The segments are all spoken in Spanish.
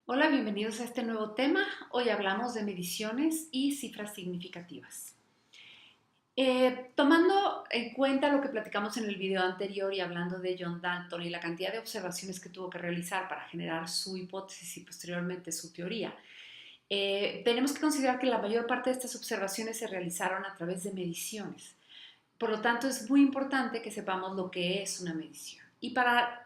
Hola, bienvenidos a este nuevo tema. Hoy hablamos de mediciones y cifras significativas. Tomando en cuenta lo que platicamos en el video anterior y hablando de John Dalton y la cantidad de observaciones que tuvo que realizar para generar su hipótesis y posteriormente su teoría, tenemos que considerar que la mayor parte de estas observaciones se realizaron a través de mediciones. Por lo tanto, es muy importante que sepamos lo que es una medición. Y para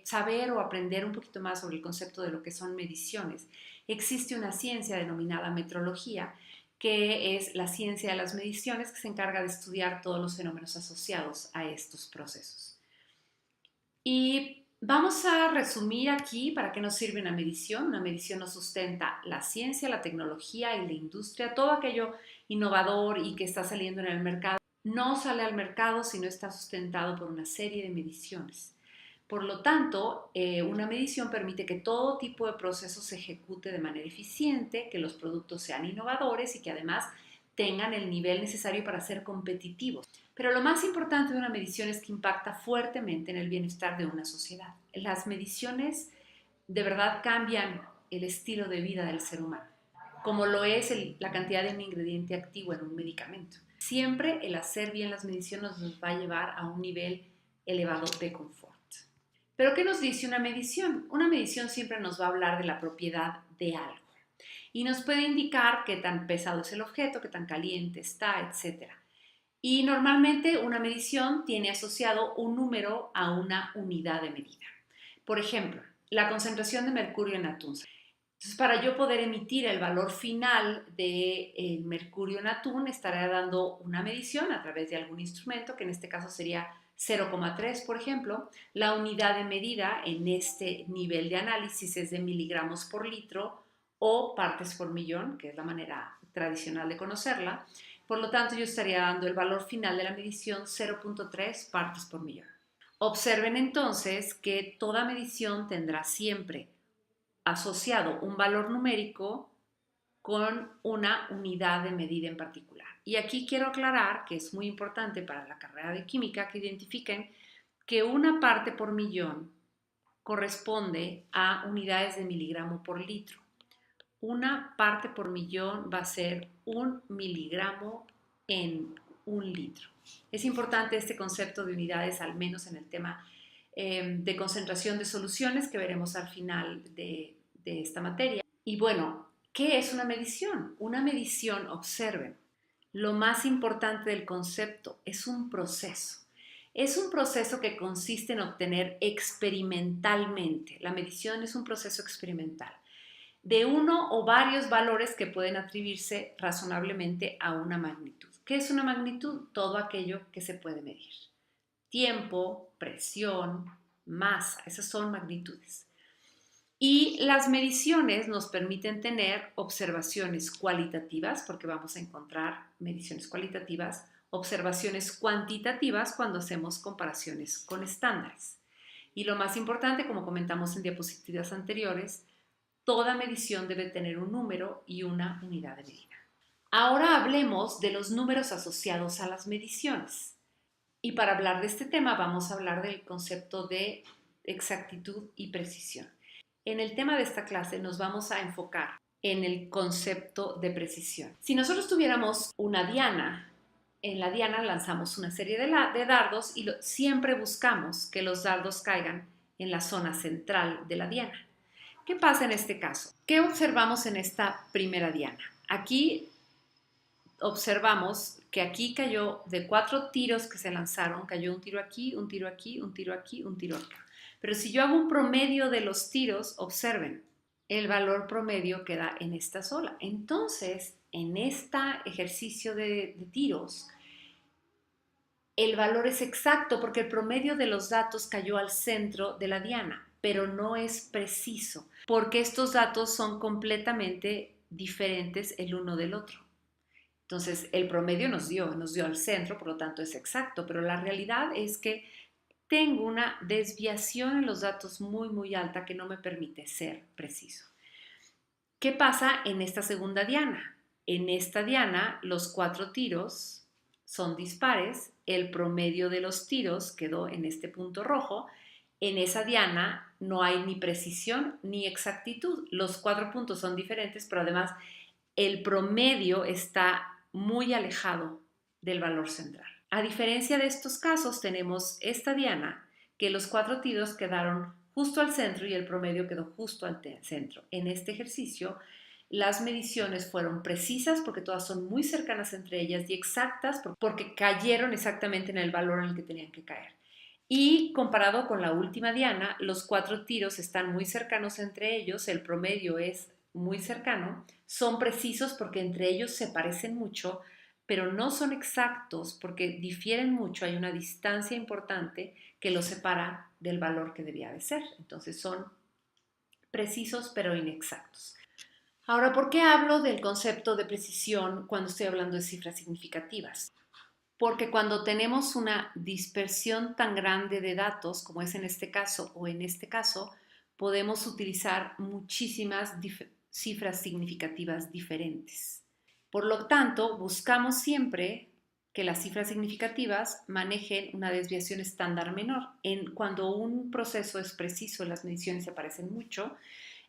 saber o aprender un poquito más sobre el concepto de lo que son mediciones, existe una ciencia denominada metrología, que es la ciencia de las mediciones que se encarga de estudiar todos los fenómenos asociados a estos procesos. Y vamos a resumir aquí para qué nos sirve una medición. Una medición nos sustenta la ciencia, la tecnología y la industria, todo aquello innovador y que está saliendo en el mercado no sale al mercado si no está sustentado por una serie de mediciones. Por lo tanto, una medición permite que todo tipo de proceso se ejecute de manera eficiente, que los productos sean innovadores y que además tengan el nivel necesario para ser competitivos. Pero lo más importante de una medición es que impacta fuertemente en el bienestar de una sociedad. Las mediciones de verdad cambian el estilo de vida del ser humano, como lo es la cantidad de un ingrediente activo en un medicamento. Siempre el hacer bien las mediciones nos va a llevar a un nivel elevado de confort. Pero ¿qué nos dice una medición? Una medición siempre nos va a hablar de la propiedad de algo y nos puede indicar qué tan pesado es el objeto, qué tan caliente está, etc. Y normalmente una medición tiene asociado un número a una unidad de medida. Por ejemplo, la concentración de mercurio en atún. Entonces, para yo poder emitir el valor final del mercurio en atún, estaré dando una medición a través de algún instrumento, que en este caso sería 0,3, por ejemplo. La unidad de medida en este nivel de análisis es de miligramos por litro o partes por millón, que es la manera tradicional de conocerla. Por lo tanto, yo estaría dando el valor final de la medición 0,3 partes por millón. Observen entonces que toda medición tendrá siempre asociado un valor numérico con una unidad de medida en particular. Y aquí quiero aclarar que es muy importante para la carrera de química que identifiquen que una parte por millón corresponde a unidades de miligramo por litro. Una parte por millón va a ser un miligramo en un litro. Es importante este concepto de unidades, al menos en el tema de concentración de soluciones que veremos al final de esta materia. Y bueno, ¿qué es una medición? Una medición, observen, lo más importante del concepto es un proceso. Es un proceso que consiste en obtener experimentalmente. La medición es un proceso experimental de uno o varios valores que pueden atribuirse razonablemente a una magnitud. ¿Qué es una magnitud? Todo aquello que se puede medir. Tiempo, presión, masa, esas son magnitudes. Y las mediciones nos permiten tener observaciones cualitativas, porque vamos a encontrar mediciones cualitativas, observaciones cuantitativas cuando hacemos comparaciones con estándares. Y lo más importante, como comentamos en diapositivas anteriores, toda medición debe tener un número y una unidad de medida. Ahora hablemos de los números asociados a las mediciones. Y para hablar de este tema vamos a hablar del concepto de exactitud y precisión. En el tema de esta clase nos vamos a enfocar en el concepto de precisión. Si nosotros tuviéramos una diana, en la diana lanzamos una serie de dardos y siempre buscamos que los dardos caigan en la zona central de la diana. ¿Qué pasa en este caso? ¿Qué observamos en esta primera diana? Aquí observamos que aquí cayó de 4 tiros que se lanzaron, cayó un tiro aquí, un tiro aquí, un tiro aquí, un tiro acá. Pero si yo hago un promedio de los tiros, observen, el valor promedio queda en esta sola. Entonces, en este ejercicio de tiros, el valor es exacto porque el promedio de los datos cayó al centro de la diana, pero no es preciso porque estos datos son completamente diferentes el uno del otro. Entonces, el promedio nos dio al centro, por lo tanto es exacto, pero la realidad es que tengo una desviación en los datos muy, muy alta que no me permite ser preciso. ¿Qué pasa en esta segunda diana? En esta diana, los 4 tiros son dispares, el promedio de los tiros quedó en este punto rojo En esa diana no hay ni precisión ni exactitud. Los 4 puntos son diferentes, pero además el promedio está muy alejado del valor central. A diferencia de estos casos, tenemos esta diana que los 4 tiros quedaron justo al centro y el promedio quedó justo al centro. En este ejercicio, las mediciones fueron precisas porque todas son muy cercanas entre ellas y exactas porque cayeron exactamente en el valor en el que tenían que caer. Y comparado con la última diana, los 4 tiros están muy cercanos entre ellos, el promedio es muy cercano, son precisos porque entre ellos se parecen mucho, pero no son exactos porque difieren mucho, hay una distancia importante que los separa del valor que debía de ser. Entonces son precisos pero inexactos. Ahora, ¿por qué hablo del concepto de precisión cuando estoy hablando de cifras significativas? Porque cuando tenemos una dispersión tan grande de datos, como es en este caso o en este caso, podemos utilizar muchísimas cifras significativas diferentes. Por lo tanto, buscamos siempre que las cifras significativas manejen una desviación estándar menor. Cuando un proceso es preciso, las mediciones se parecen mucho,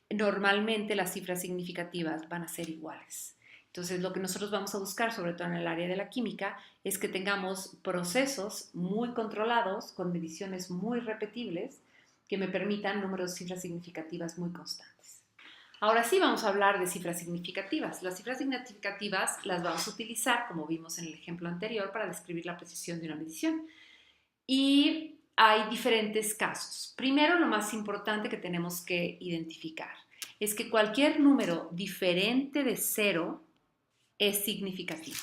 normalmente las cifras significativas van a ser iguales. Entonces, lo que nosotros vamos a buscar, sobre todo en el área de la química, es que tengamos procesos muy controlados, con mediciones muy repetibles, que me permitan números de cifras significativas muy constantes. Ahora sí vamos a hablar de cifras significativas. Las cifras significativas las vamos a utilizar, como vimos en el ejemplo anterior, para describir la precisión de una medición. Y hay diferentes casos. Primero, lo más importante que tenemos que identificar es que cualquier número diferente de 0 es significativo.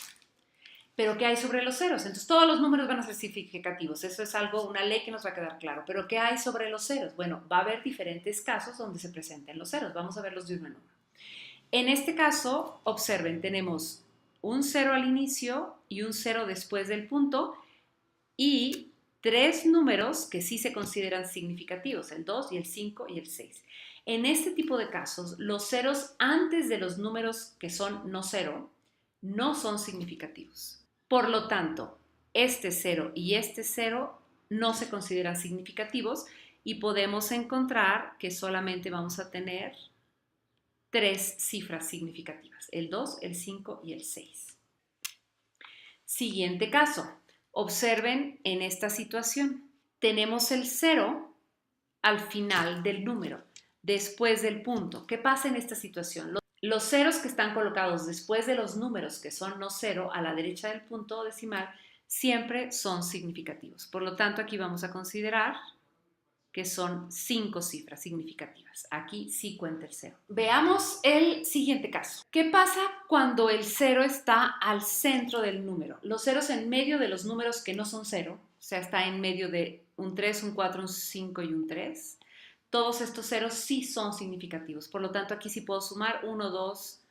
¿Pero qué hay sobre los ceros? Entonces todos los números van a ser significativos. Eso es una ley que nos va a quedar claro. ¿Pero qué hay sobre los ceros? Bueno, va a haber diferentes casos donde se presenten los ceros. Vamos a verlos de uno en uno. En este caso, observen, tenemos un 0 al inicio y un 0 después del punto y 3 números que sí se consideran significativos, el 2 y el 5 y el 6. En este tipo de casos, los ceros antes de los números que son no cero no son significativos. Por lo tanto, este 0 y este 0 no se consideran significativos y podemos encontrar que solamente vamos a tener 3 cifras significativas, el 2, el 5 y el 6. Siguiente caso. Observen en esta situación. Tenemos el 0 al final del número, después del punto. ¿Qué pasa en esta situación? Los ceros que están colocados después de los números que son no cero a la derecha del punto decimal siempre son significativos. Por lo tanto, aquí vamos a considerar que son 5 cifras significativas. Aquí sí cuenta el 0. Veamos el siguiente caso. ¿Qué pasa cuando el 0 está al centro del número? Los ceros en medio de los números que no son 0, o sea, está en medio de un 3, un 4, un 5 y un 3. Todos estos ceros sí son significativos. Por lo tanto, aquí sí puedo sumar 1, 2,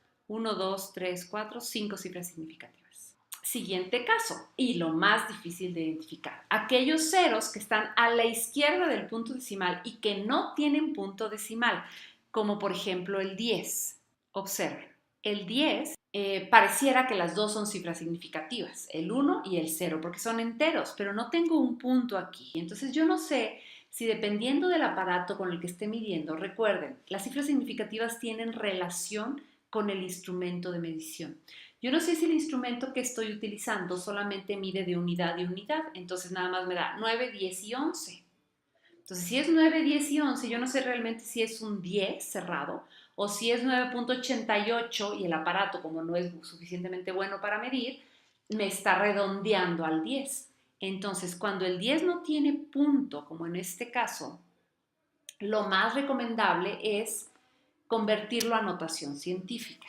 3, 4, 5 cifras significativas. Siguiente caso, y lo más difícil de identificar, aquellos ceros que están a la izquierda del punto decimal y que no tienen punto decimal, como por ejemplo el 10. Observen, el 10 pareciera que las dos son cifras significativas, el 1 y el 0, porque son enteros, pero no tengo un punto aquí. Entonces yo no sé si dependiendo del aparato con el que esté midiendo, recuerden, las cifras significativas tienen relación con el instrumento de medición. Yo no sé si el instrumento que estoy utilizando solamente mide de unidad y unidad, entonces nada más me da 9, 10 y 11. Entonces, si es 9, 10 y 11, yo no sé realmente si es un 10 cerrado o si es 9.88 y el aparato, como no es suficientemente bueno para medir, me está redondeando al 10. Entonces, cuando el 10 no tiene punto, como en este caso, lo más recomendable es convertirlo a notación científica.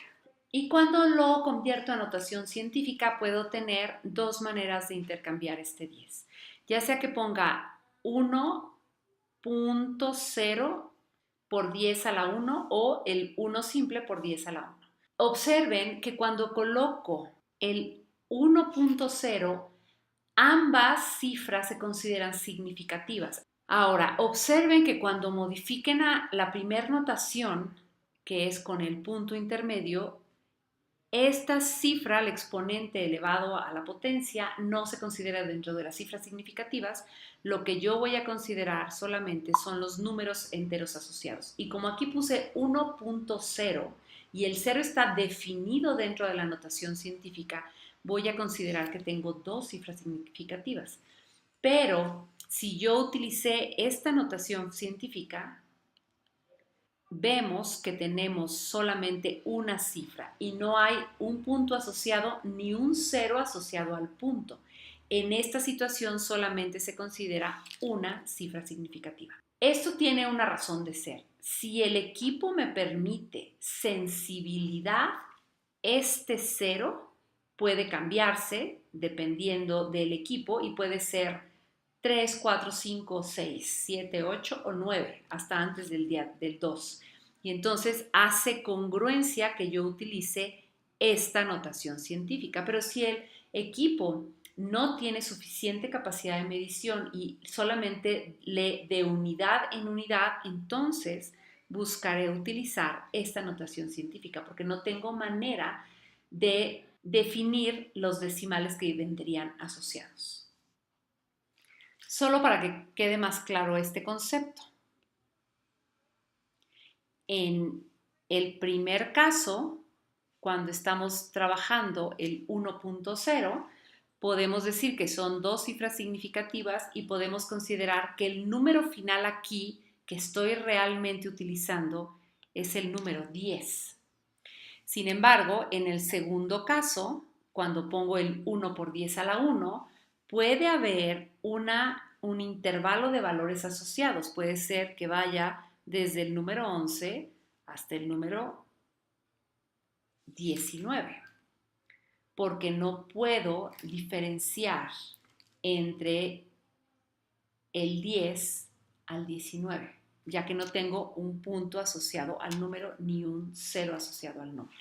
Y cuando lo convierto a notación científica, puedo tener dos maneras de intercambiar este 10. Ya sea que ponga 1.0 por 10 a la 1 o el 1 simple por 10 a la 1. Observen que cuando coloco el 1.0, ambas cifras se consideran significativas. Ahora, observen que cuando modifiquen a la primera notación, que es con el punto intermedio, esta cifra, el exponente elevado a la potencia, no se considera dentro de las cifras significativas. Lo que yo voy a considerar solamente son los números enteros asociados. Y como aquí puse 1.0 y el 0 está definido dentro de la notación científica, voy a considerar que tengo dos cifras significativas. Pero si yo utilicé esta notación científica, vemos que tenemos solamente una cifra y no hay un punto asociado ni un cero asociado al punto. En esta situación solamente se considera una cifra significativa. Esto tiene una razón de ser. Si el equipo me permite sensibilidad, este cero puede cambiarse dependiendo del equipo y puede ser 3, 4, 5, 6, 7, 8 o 9, hasta antes del día del 2. Y entonces hace congruencia que yo utilice esta notación científica. Pero si el equipo no tiene suficiente capacidad de medición y solamente lee de unidad en unidad, entonces buscaré utilizar esta notación científica porque no tengo manera de definir los decimales que vendrían asociados. Solo para que quede más claro este concepto. En el primer caso, cuando estamos trabajando el 1.0, podemos decir que son dos cifras significativas y podemos considerar que el número final aquí que estoy realmente utilizando es el número 10. Sin embargo, en el segundo caso, cuando pongo el 1 por 10 a la 1, puede haber un intervalo de valores asociados. Puede ser que vaya desde el número 11 hasta el número 19, porque no puedo diferenciar entre el 10 al 19, ya que no tengo un punto asociado al número ni un cero asociado al número.